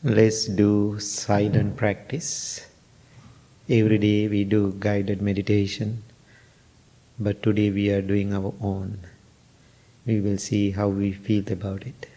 Let's do silent practice. Every day we do guided meditation, but today we are doing our own. We will see how we feel about it.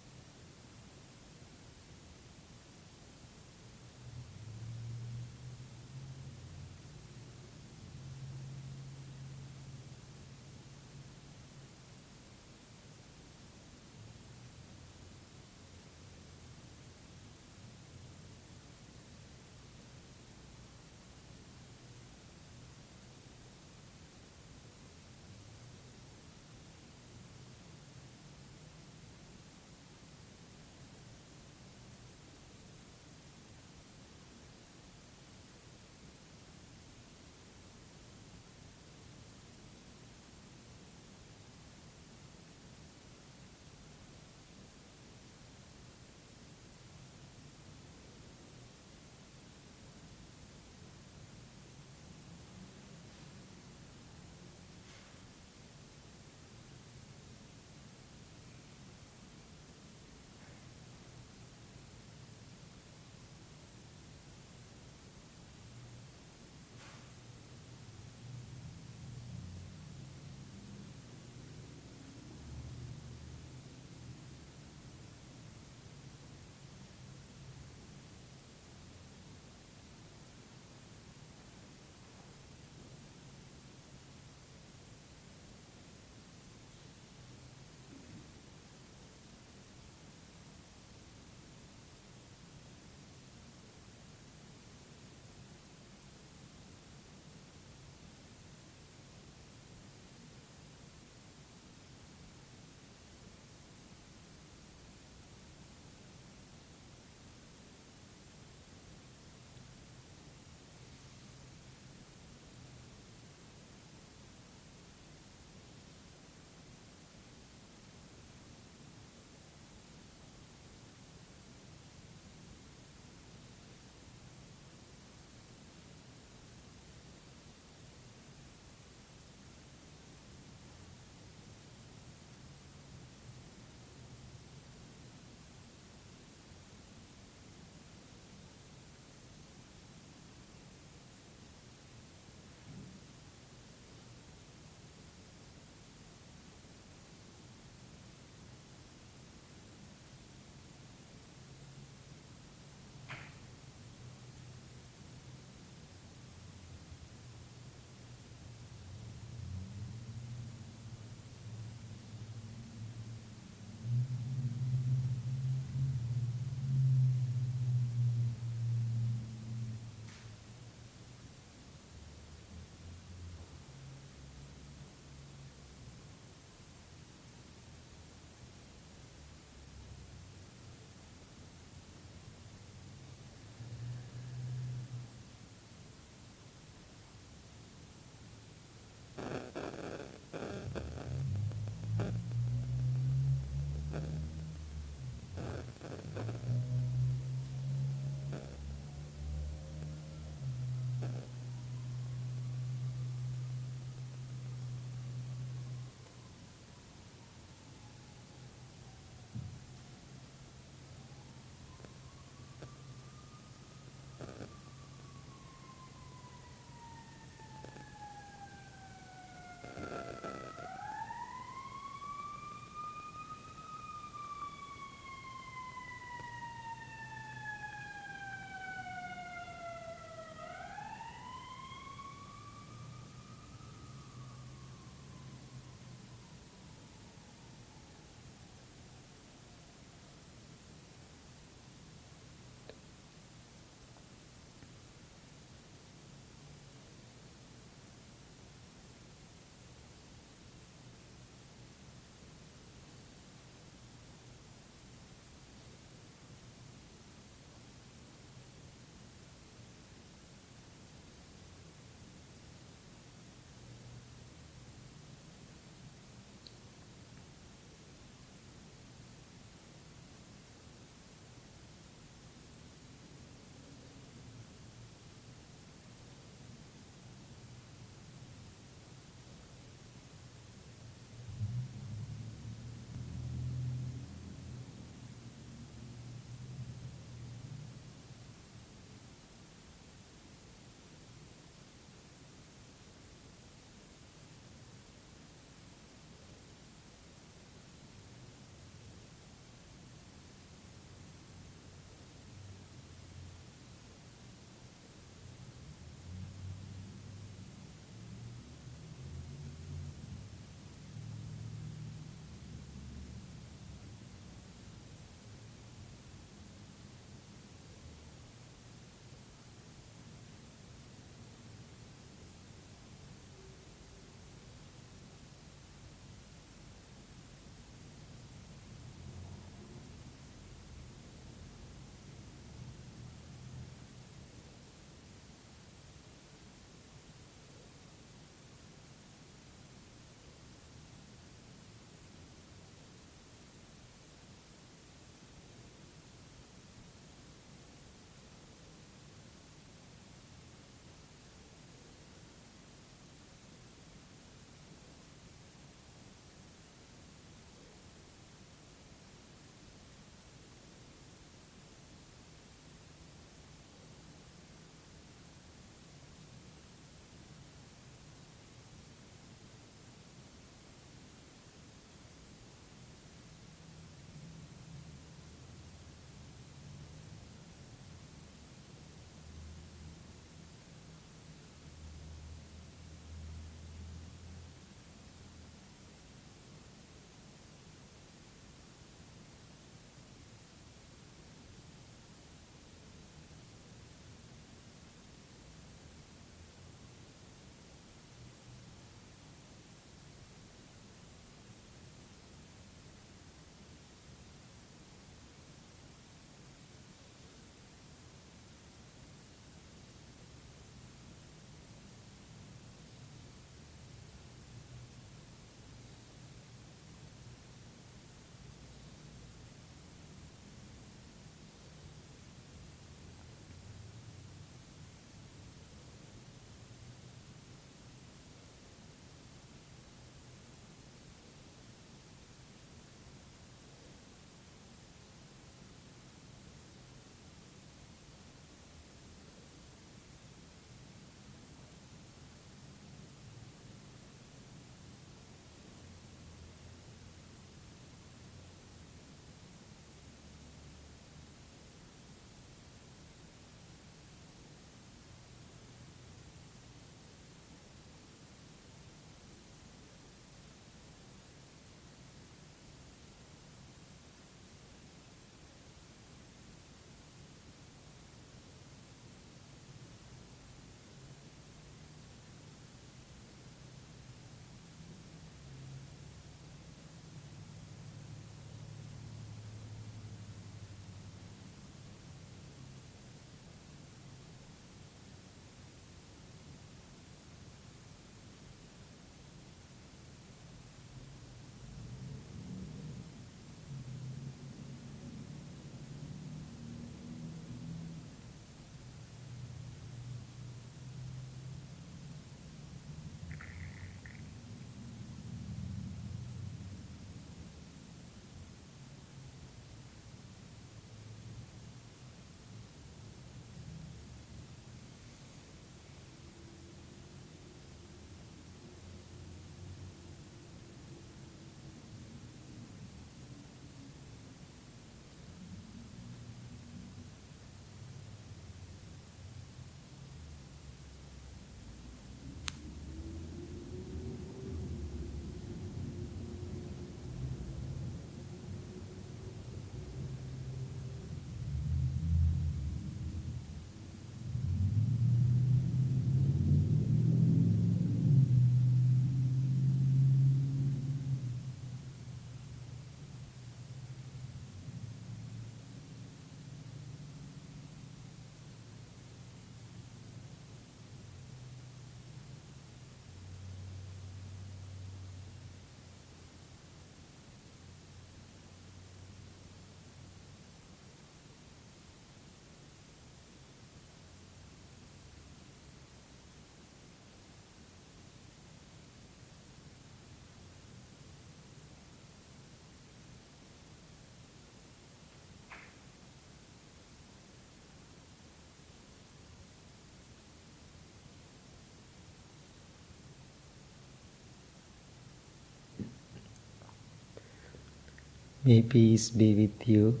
May peace be with you.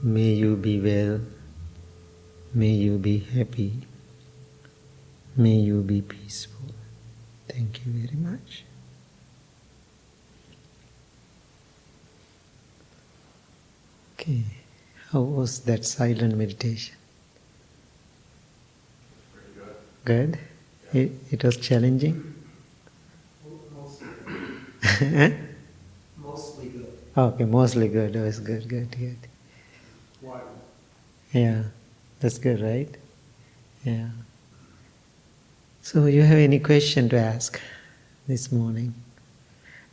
May you be well. May you be happy. May you be peaceful. Thank you very much. Okay, how was that silent meditation? Pretty good. Good? It was challenging? Mostly good. Mostly good. Okay, mostly good. It was good. Why? Yeah, that's good, right? Yeah. So you have any question to ask this morning?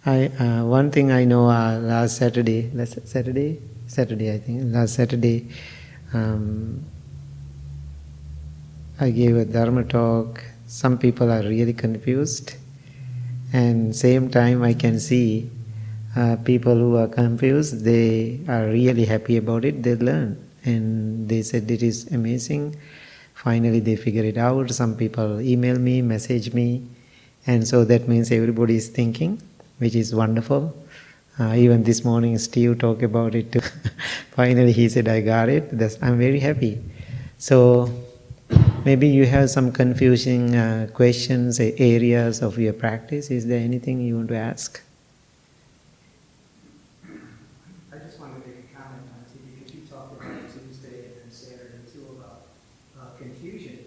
One thing I know, last Saturday, I think, last Saturday, I gave a Dharma talk. Some people are really confused, and same time I can see people who are confused, they are really happy about it, they learn, and they said it is amazing. Finally they figure it out. Some people email me, message me, and so that means everybody is thinking, which is wonderful. Even this morning Steve talked about it too. Finally he said, I got it. I'm very happy. So maybe you have some confusing questions, areas of your practice. Is there anything you want to ask? I just wanted to make a comment on it because you talked about Tuesday and then Saturday too about confusion.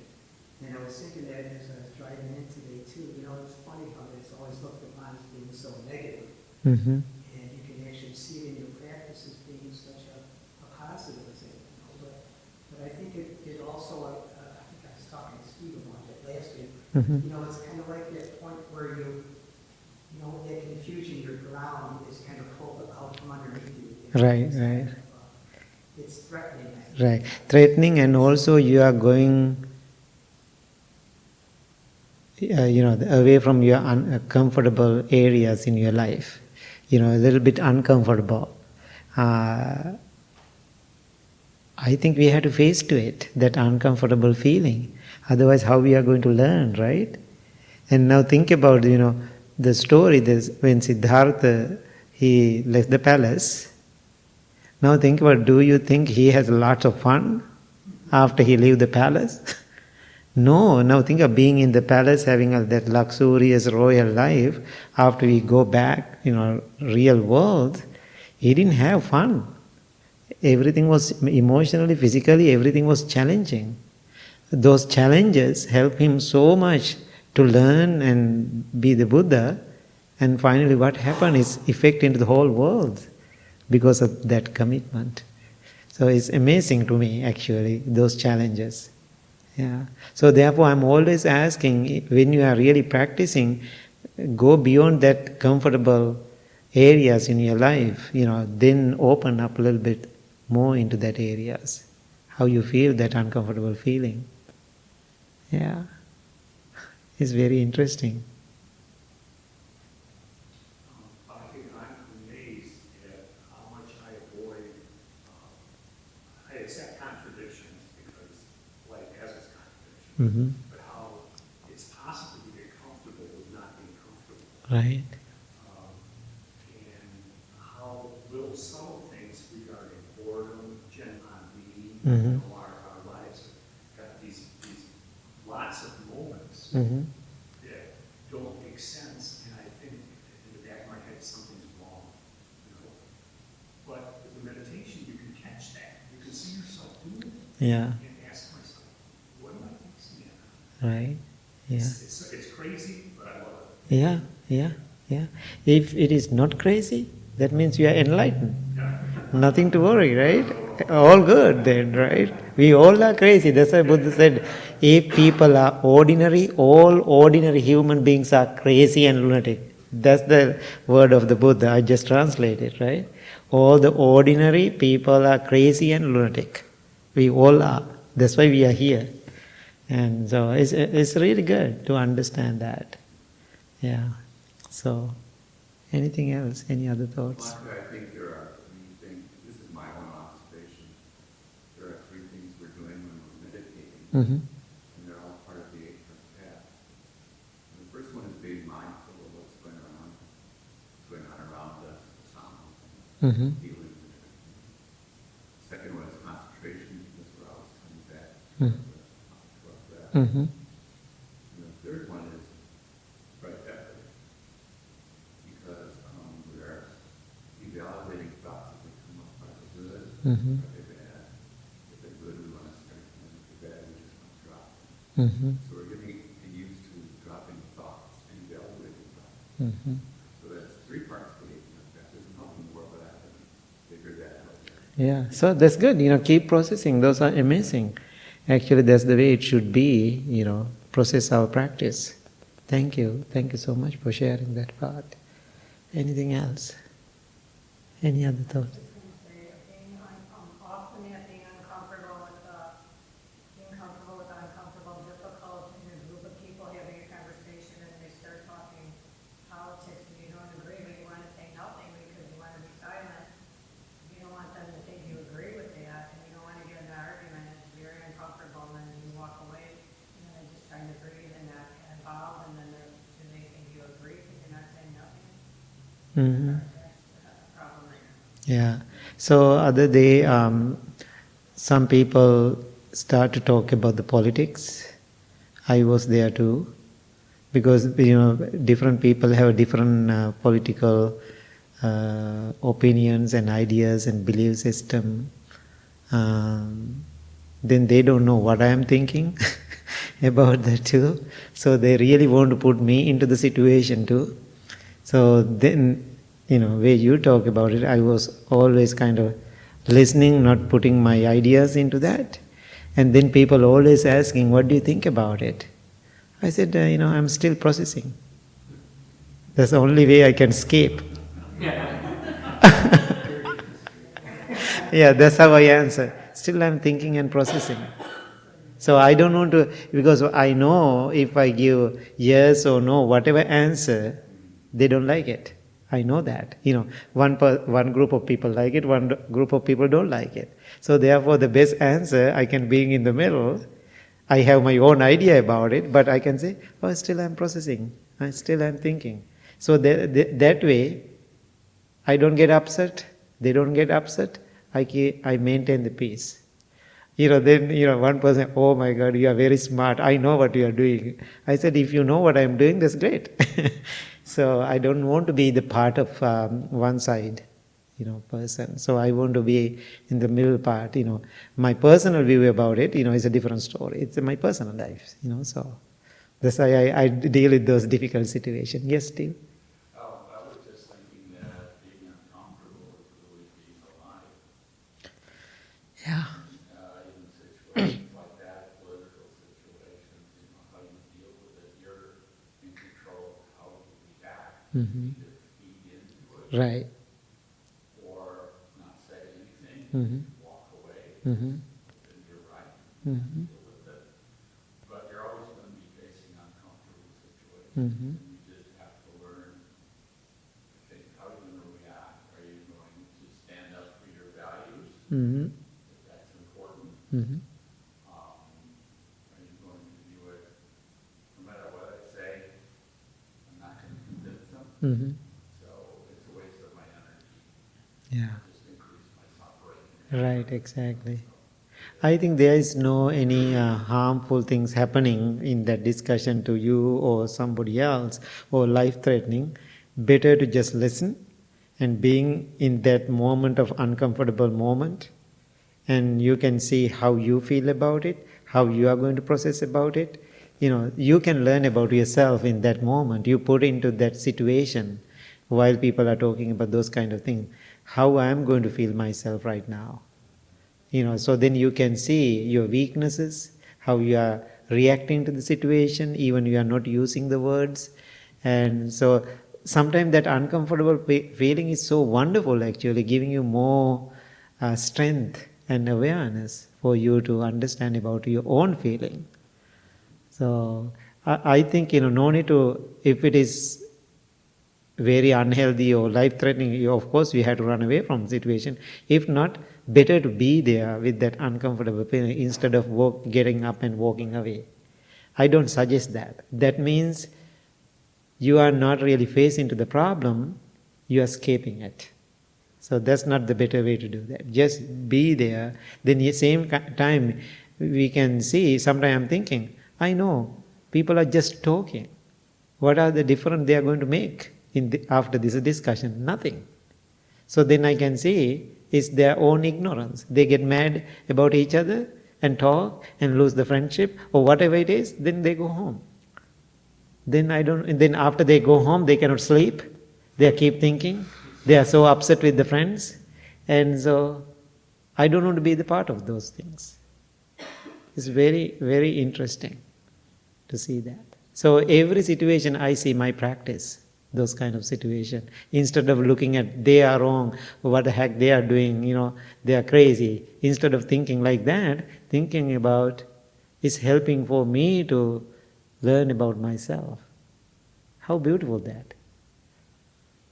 And I was thinking that as I was driving in today too, it's funny how it's always looked upon as being so negative. Mm-hmm. And you can actually see it in your practice as being such a positive thing. But I think it also, I think I was talking to Steve about it last week. Mm-hmm. It's kind of like that point where that confusion, your ground is kind of pulled out from underneath you. Right. It's threatening. Right. Threatening, and also you are going, away from your comfortable areas in your life. A little bit uncomfortable. I think we have to face to it, that uncomfortable feeling. Otherwise, how we are going to learn, right? And now think about, the story, when Siddhartha, he left the palace. Now think about, do you think he has lots of fun after he leaves the palace? No, now think of being in the palace, having that luxurious royal life. After we go back, real world, he didn't have fun. Everything was emotionally, physically, everything was challenging. Those challenges help him so much to learn and be the Buddha. And finally what happened is effect into the whole world because of that commitment. So it's amazing to me, actually, those challenges. Yeah. So therefore I'm always asking, when you are really practicing, go beyond that comfortable areas in your life, then open up a little bit more into that areas. How you feel that uncomfortable feeling. Yeah. It's very interesting. I think I'm amazed at how much I avoid, I accept contradictions because life has its contradictions, Mm-hmm. but how it's possible to get comfortable with not being comfortable. Right. And how little subtle things regarding boredom, Gen on Mm-hmm. our lives have got these lots of moments Mm-hmm. that don't make sense, and I think in the back of my head something's wrong. But with the meditation, you can catch that. You can see yourself doing it. Yeah. And ask myself, what am I fixing it? Right. Yeah. It's crazy, but I love it. Yeah. If it is not crazy, that means you are enlightened. Yeah. Nothing to worry, right? All good then, right? We all are crazy. That's why Buddha said, if people are ordinary, all ordinary human beings are crazy and lunatic. That's the word of the Buddha. I just translated, right? All the ordinary people are crazy and lunatic. We all are. That's why we are here. And so it's really good to understand that. Yeah. So, anything else? Any other thoughts? Bhante, I think there are three things, this is my own observation, there are three things we're doing when we're meditating, Mm-hmm. and they're all part of the Eightfold Path. And the first one is being mindful of what's going on around us, the sounds, Mm-hmm. feelings. Second one is concentration, that's where I was coming back. Mm. About that. Mm-hmm. And the third one is right effort, because we're evaluating thoughts as they come up. Are they good? Mm-hmm. Are they bad? If they're good, we want to strengthen them. If they're bad, we just want to drop them. Mm-hmm. So we're getting used to dropping thoughts and evaluating thoughts. Mm-hmm. So that's three parts to it. That doesn't help me more, but I haven't figured that out yet. Yeah, so that's good. Keep processing. Those are amazing. Actually, that's the way it should be. Process our practice. Thank you. Thank you so much for sharing that part. Anything else? Any other thoughts? Often being uncomfortable with uncomfortable, difficult in a group of people having a conversation and they start talking politics and you don't agree, but you want to say nothing because you want to be silent. You don't want them to think you agree with that, and you don't want to get in an argument. It's very uncomfortable, and then you walk away, they're just trying to breathe and not get involved, and then they think you agree because you're not saying nothing. Mm-hmm. That's a problem right now. Yeah. So other day, some people start to talk about the politics. I was there too, because different people have different political opinions and ideas and belief system. Then they don't know what I am thinking about that too. So they really want to put me into the situation too. So then, where you talk about it, I was always kind of listening, not putting my ideas into that. And then people always asking, what do you think about it? I said, I'm still processing. That's the only way I can escape. Yeah, that's how I answer. Still I'm thinking and processing. So I don't want to, because I know if I give yes or no, whatever answer, they don't like it. I know that. One group of people like it, one group of people don't like it. So therefore the best answer I can be in the middle. I have my own idea about it, but I can say, still I'm processing. I still am thinking. So that way, I don't get upset. They don't get upset. I maintain the peace. Then one person, oh my God, you are very smart. I know what you are doing. I said, if you know what I am doing, that's great. So I don't want to be the part of one side, person. So I want to be in the middle part. My personal view about it, is a different story. It's my personal life. So that's why I deal with those difficult situations. Yes, Steve. I was just thinking that being uncomfortable is really being alive. Yeah. In situations like that, political situations, how you deal with it, you're in control of how you react. Mm-hmm. Either feed into it Right. or not say anything, Mm-hmm. walk away, Mm-hmm. then you're right, Mm-hmm. deal with it. But you're always going to be facing uncomfortable situations. Mm-hmm. And you just have to learn to think, how are you going to react? Are you going to stand up for your values? Mm-hmm. If that's important. Mm-hmm. Are you going to view it, no matter what I say, I'm not going to convince them, Mm-hmm. so it's a waste of my energy, Yeah. just increase my suffering. Right, exactly. I think there is no any harmful things happening in that discussion to you or somebody else or life-threatening. Better to just listen and being in that moment of uncomfortable moment, and you can see how you feel about it, how you are going to process about it. You can learn about yourself in that moment. You put into that situation while people are talking about those kind of things. How I am going to feel myself right now. So then you can see your weaknesses, how you are reacting to the situation, even you are not using the words. And so sometimes that uncomfortable feeling is so wonderful, actually, giving you more strength and awareness for you to understand about your own feeling. So I think, no need to, if it is very unhealthy or life-threatening, of course we have to run away from the situation. If not, better to be there with that uncomfortable pain instead of getting up and walking away. I don't suggest that. That means you are not really facing to the problem, you are escaping it. So that's not the better way to do that. Just be there. Then at the same time, we can see, sometimes I'm thinking, I know, people are just talking. What are the difference they are going to make after this discussion? Nothing. So then I can see it's their own ignorance. They get mad about each other and talk and lose the friendship or whatever it is, then they go home. Then after they go home, they cannot sleep. They keep thinking. They are so upset with the friends. And so I don't want to be the part of those things. It's very, very interesting to see that. So every situation I see my practice, those kind of situation. Instead of looking at they are wrong, what the heck they are doing, they are crazy. Instead of thinking like that, thinking about is helping for me to learn about myself. How beautiful that.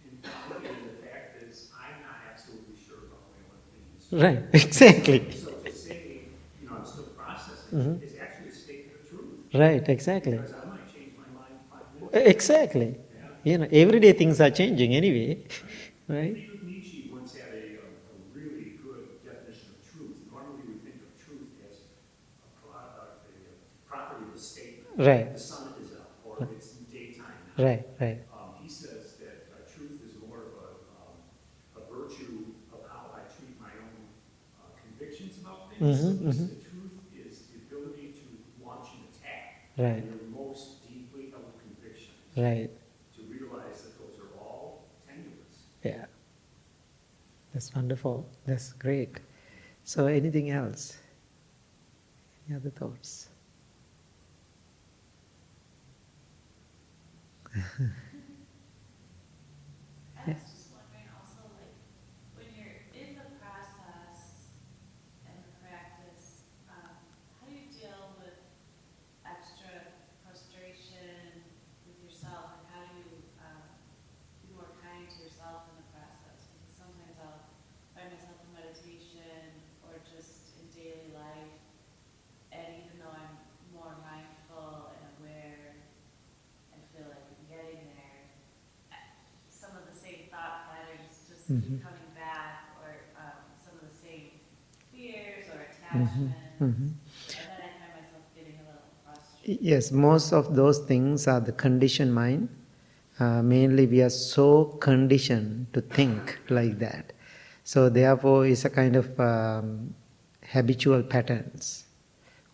And the fact is, I'm not absolutely sure about my own opinions. Right, exactly. So to say, I'm still processing is actually a statement of truth. Right, exactly. Because I might change my mind in 5 minutes. Exactly. Everyday things are changing anyway. Right? Nietzsche once had a really good definition of truth. Normally we think of truth as a property of the state. Right. The sun is up, or it's daytime now. Right, right. He says that truth is more of a virtue of how I treat my own convictions about things. So he said truth is the ability to launch an attack Right. on your most deeply held convictions. Right. To realize that those are all tenuous. Yeah. That's wonderful. That's great. So anything else? Any other thoughts? I was just wondering also, when you're in the process and the practice, how do you deal with extra frustration with yourself, and how do you be more kind to yourself in the process? Because sometimes I'll find myself in meditation or just in daily life, and even though I'm more mindful and aware and feel like I'm getting there, some of the same thought patterns just keep coming back, or some of the same fears or attachments, and then I find myself getting a little frustrated. Yes, most of those things are the conditioned mind. Mainly we are so conditioned to think like that. So therefore it's a kind of habitual patterns.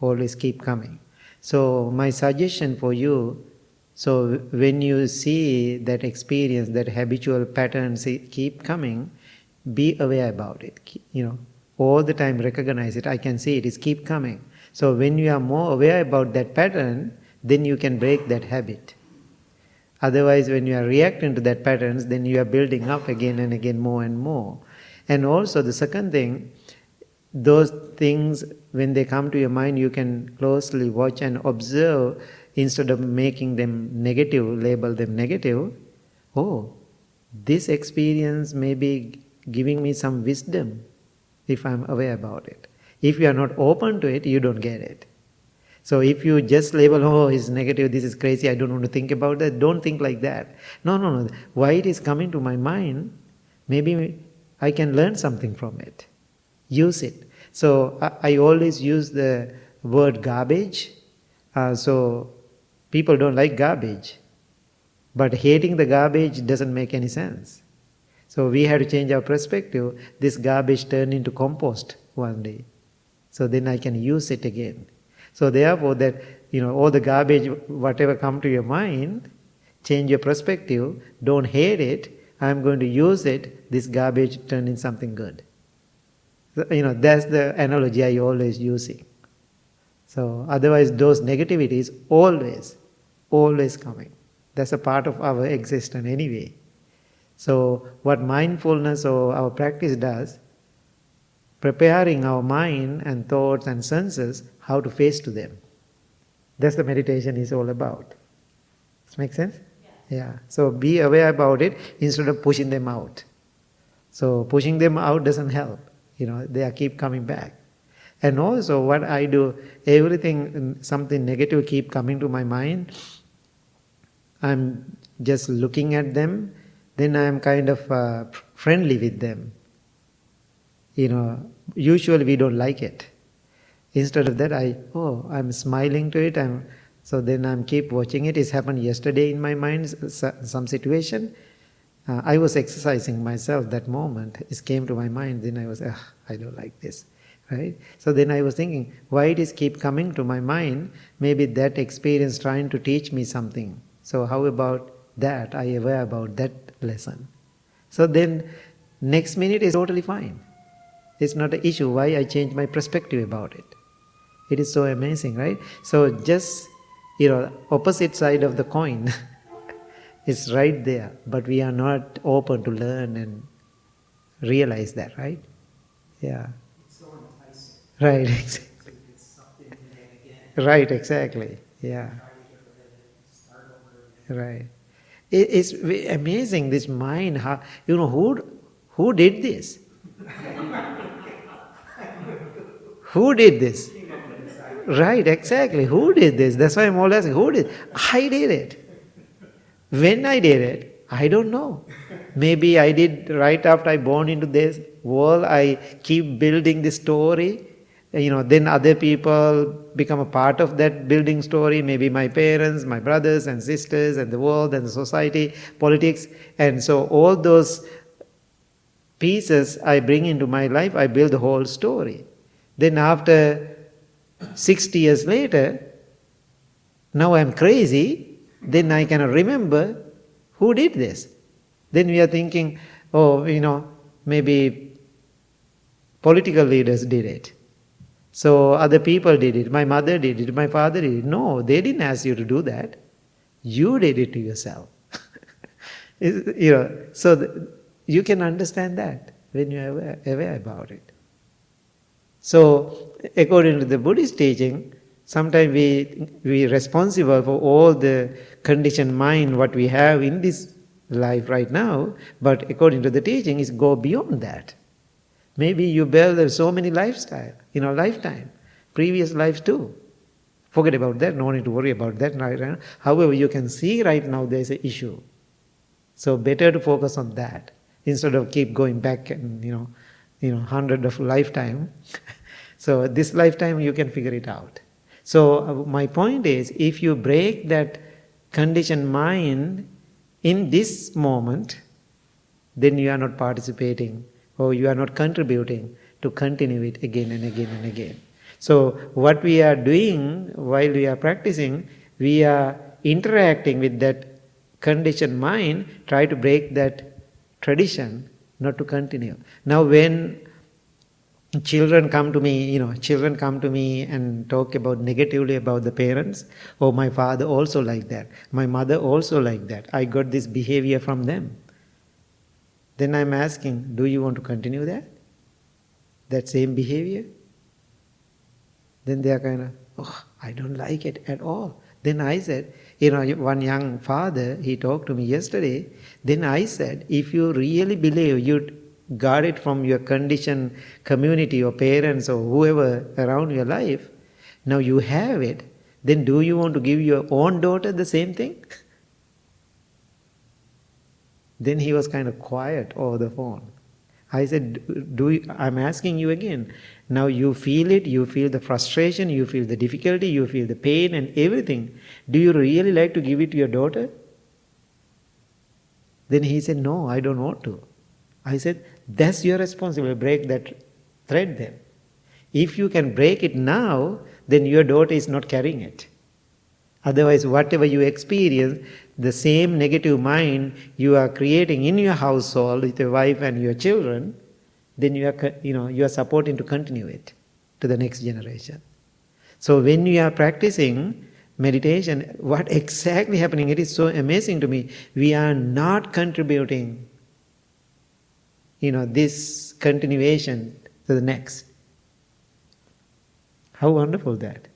Always keep coming. So my suggestion for you, so when you see that experience, that habitual patterns keep coming, be aware about it. All the time recognize it. I can see it is keep coming. So when you are more aware about that pattern, then you can break that habit. Otherwise, when you are reacting to that patterns, then you are building up again and again more and more. And also the second thing, those things, when they come to your mind, you can closely watch and observe. Instead of making them negative, label them negative. Oh, this experience may be giving me some wisdom if I'm aware about it. If you are not open to it, you don't get it. So if you just label, oh, it's negative, this is crazy, I don't want to think about that, don't think like that. No. Why it is coming to my mind, maybe I can learn something from it. Use it. So I always use the word garbage. So people don't like garbage. But hating the garbage doesn't make any sense. So we have to change our perspective. This garbage turned into compost one day. So then I can use it again. So therefore that, all the garbage, whatever come to your mind, change your perspective, don't hate it, I'm going to use it, this garbage turned into something good. So, that's the analogy I always using. So otherwise those negativities always coming. That's a part of our existence anyway. So what mindfulness or our practice does, preparing our mind and thoughts and senses how to face to them. That's the meditation is all about. Does it make sense? Yes. Yeah. So be aware about it instead of pushing them out. So pushing them out doesn't help. They keep coming back. And also what I do, everything, something negative keep coming to my mind, I'm just looking at them, then I'm kind of friendly with them. Usually we don't like it. Instead of that, I'm smiling to it. So then I'm keep watching it. It's happened yesterday in my mind, some situation. I was exercising myself that moment. It came to my mind. Then I was, I don't like this, right? So then I was thinking, why it is keep coming to my mind? Maybe that experience trying to teach me something. So how about that? I aware about that lesson. So then next minute is totally fine. It's not an issue. Why I change my perspective about it? It is so amazing, right? So just, opposite side of the coin is right there. But we are not open to learn and realize that, right? Yeah. It's so enticing. Right, To exactly. get sucked into that again. Right, exactly. Yeah. Try to get rid of it and start over again. Right. It's amazing, this mind. How, who did this? Who did this? Right, exactly. Who did this? That's why I'm always asking, who did? I did it. When I did it, I don't know. Maybe I did right after I born into this world. I keep building this story. Then other people become a part of that building story. Maybe my parents, my brothers and sisters, and the world and the society, politics. And so all those pieces I bring into my life, I build the whole story. Then after 60 years later, now I'm crazy, then I cannot remember who did this. Then we are thinking, maybe political leaders did it. So other people did it. My mother did it. My father did it. No, they didn't ask you to do that. You did it to yourself. So you can understand that when you are aware about it. So according to the Buddhist teaching, sometimes we responsible for all the conditioned mind what we have in this life right now, but according to the teaching, is go beyond that. Maybe you build so many lifestyle in a lifetime, previous lives too. Forget about that, no need to worry about that right now. However, you can see right now there is an issue. So better to focus on that instead of keep going back and hundred of lifetime. So this lifetime you can figure it out. So my point is, if you break that conditioned mind in this moment, then you are not participating or you are not contributing to continue it again and again and again. So what we are doing while we are practicing, we are interacting with that conditioned mind, try to break that tradition, not to continue. Now when children come to me and talk about negatively about the parents, oh, my father also like that, my mother also like that, I got this behavior from them. Then I'm asking, do you want to continue that same behavior? Then they are kind of, oh, I don't like it at all. Then I said, one young father, he talked to me yesterday. Then I said, if you really believe you got it from your conditioned community or parents or whoever around your life, now you have it, then do you want to give your own daughter the same thing? Then he was kind of quiet over the phone. I said, I'm asking you again. Now you feel it, you feel the frustration, you feel the difficulty, you feel the pain and everything. Do you really like to give it to your daughter? Then he said, no, I don't want to. I said, that's your responsibility. Break that thread then. If you can break it now, then your daughter is not carrying it. Otherwise, whatever you experience, the same negative mind you are creating in your household with your wife and your children, then you are supporting to continue it to the next generation. So when you are practicing meditation, what exactly happening? It is so amazing to me. We are not contributing, this continuation to the next. How wonderful that.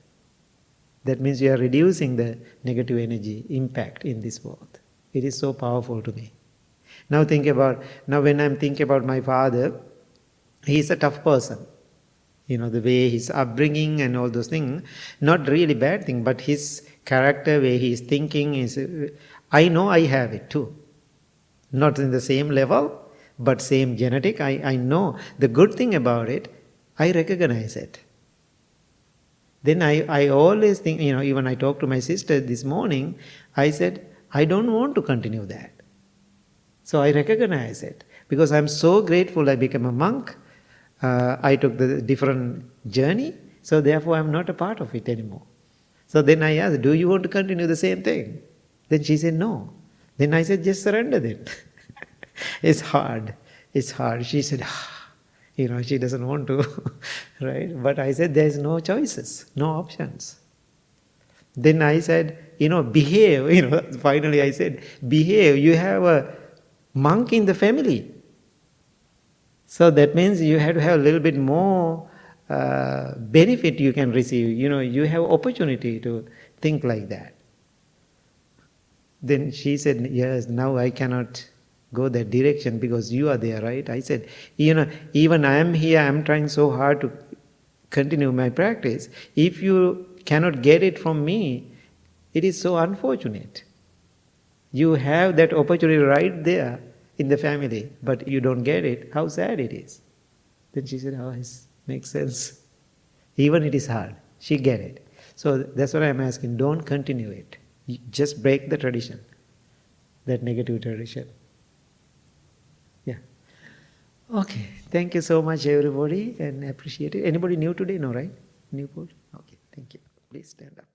That means you are reducing the negative energy impact in this world. It is so powerful to me. Now when I'm thinking about my father, he is a tough person. The way his upbringing and all those things, not really bad thing, but his character, way he is thinking is, I know I have it too. Not in the same level, but same genetic, I know. The good thing about it, I recognize it. Then I always think, even I talked to my sister this morning, I said, I don't want to continue that. So I recognize it. Because I'm so grateful I became a monk. I took the different journey. So therefore I'm not a part of it anymore. So then I asked, do you want to continue the same thing? Then she said, no. Then I said, just surrender then. It's hard. It's hard. She said, she doesn't want to, right? But I said, there's no choices, no options. Then I said, behave, finally I said, behave. You have a monk in the family. So that means you have to have a little bit more benefit you can receive. You have opportunity to think like that. Then she said, yes, now I cannot go that direction because you are there, right? I said, even I am here, I am trying so hard to continue my practice. If you cannot get it from me, it is so unfortunate. You have that opportunity right there in the family, but you don't get it. How sad it is. Then she said, it makes sense. Even it is hard. She get it. So that's what I'm asking. Don't continue it. You just break the tradition, that negative tradition. Yeah. Okay. Thank you so much, everybody, and appreciate it. Anybody new today? No, right? New board? Okay. Thank you. Please stand up.